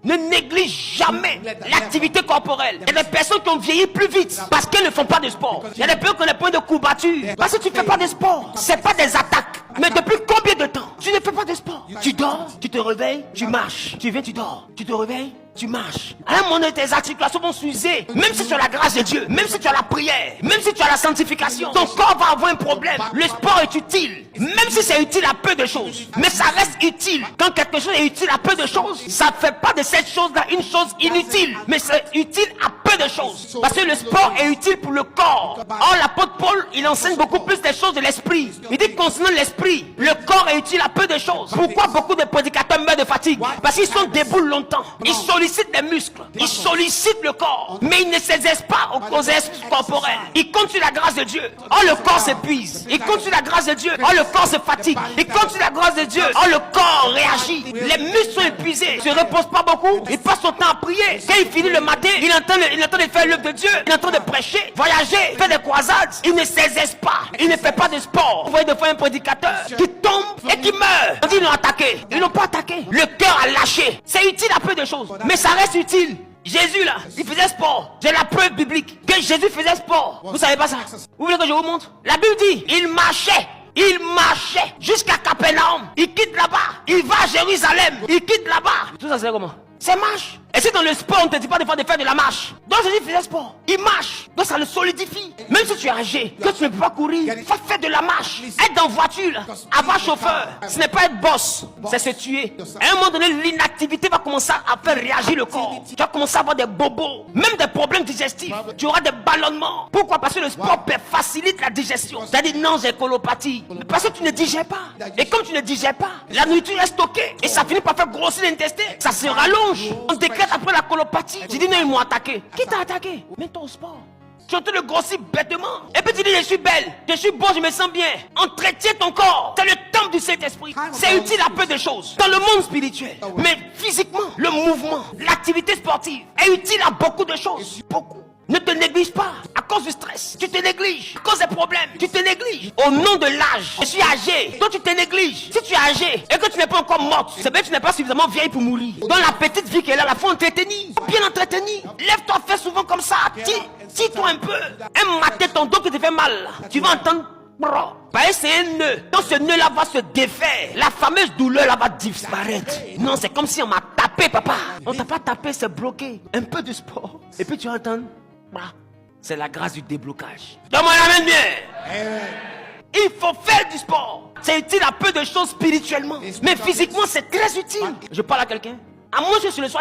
Ne néglige jamais l'activité corporelle. Il y a des personnes qui ont vieilli plus vite parce qu'elles ne font pas de sport. Il y a des personnes qui ont des points de courbature parce que tu ne fais pas de sport. C'est pas des attaques. Mais depuis combien de temps tu ne fais pas de sport? Tu dors, tu te réveilles, tu marches. Tu viens, tu dors, tu te réveilles, tu marches. À un moment donné, tes articulations vont s'user. Même si tu as la grâce de Dieu, même si tu as la prière, même si tu as la sanctification, ton corps va avoir un problème. Le sport est utile. Même si c'est utile à peu de choses. Mais ça reste utile. Quand quelque chose est utile à peu de choses, ça ne fait pas de cette chose-là une chose inutile. Mais c'est utile à peu de choses. Parce que le sport est utile pour le corps. Or, l'apôtre Paul, il enseigne beaucoup plus des choses de l'esprit. Il dit concernant l'esprit, le corps est utile à peu de choses. Pourquoi beaucoup de prédicateurs meurent de fatigue? Parce qu'ils sont debout longtemps. Ils sollicitent les muscles. Ils sollicitent le corps. Mais ils ne s'exercent pas aux exercices corporels. Ils comptent sur la grâce de Dieu. Or, le corps s'épuise. Ils comptent sur la grâce de Dieu. Or, le corps se fatigue. Ils comptent sur la grâce de Dieu. Or, le corps réagit. Les muscles sont épuisés. Il ne se repose pas beaucoup. Il passe son temps à prier. Quand il finit le matin, il entend de faire l'œuvre de Dieu. Il entend de prêcher, voyager, faire des croisades. Il ne s'exerce pas. Il ne fait pas de sport. Vous voyez des fois un prédicateur qui tombe et qui meurt. On dit ils l'ont attaqué. Ils n'ont pas attaqué. Le cœur a lâché. C'est utile à peu de choses. Mais ça reste utile. Jésus là, il faisait sport. J'ai la preuve biblique que Jésus faisait sport. Vous savez pas ça? Vous voulez que je vous montre? La Bible dit, il marchait jusqu'à Capernaum. Il quitte là-bas. Il va à Jérusalem. Il quitte là-bas. Tout ça c'est comment? C'est marche. Et si dans le sport on ne te dit pas de faire de la marche, donc Jésus faisait sport, il marche, donc ça le solidifie. Même si tu es âgé, que tu ne peux pas courir, il faut faire de la marche. Être dans voiture, avoir chauffeur, ce n'est pas être boss, c'est se tuer. À un moment donné, l'inactivité va commencer à faire réagir le corps. Tu vas commencer à avoir des bobos, même des problèmes digestifs. Tu auras des ballonnements. Pourquoi? Parce que le sport facilite la digestion. C'est-à-dire non, j'ai colopathie. Parce que tu ne digères pas. Et comme tu ne digères pas, la nourriture est stockée et ça finit par faire grossir l'intestin. Ça se rallonge. On décrète après la colopathie. Tu dis non, ils m'ont attaqué. Qui t'a attaqué? Mets-toi au sport. Tu entends le grossir bêtement. Et puis tu dis je suis belle, je suis beau, je me sens bien. Entretiens ton corps. C'est le temple du Saint-Esprit. C'est utile à peu de choses dans le monde spirituel. Mais physiquement, le mouvement, l'activité sportive est utile à beaucoup de choses. Beaucoup. Ne te néglige pas à cause du stress. Tu te négliges. À cause des problèmes, tu te négliges. Au nom de l'âge, je suis âgé. Donc tu te négliges. Si tu es âgé et que tu n'es pas encore morte, c'est bien que tu n'es pas suffisamment vieille pour mourir. Dans la petite vie qu'elle a, la faut entretenir. Bien entretenir. Lève-toi, fais souvent comme ça. Tire-toi un peu. Un matin, ton dos qui te fait mal. Tu vas entendre. C'est un nœud. Donc ce nœud là va se défaire. La fameuse douleur là va disparaître. Non, c'est comme si on m'a tapé, papa. On t'a pas tapé, c'est bloqué. Un peu de sport. Et puis tu vas entendre. C'est la grâce du déblocage. Donne-moi la main bien. Il faut faire du sport. C'est utile à peu de choses spirituellement. Mais physiquement, c'est très utile. Je parle à quelqu'un. À moins que sur le soir,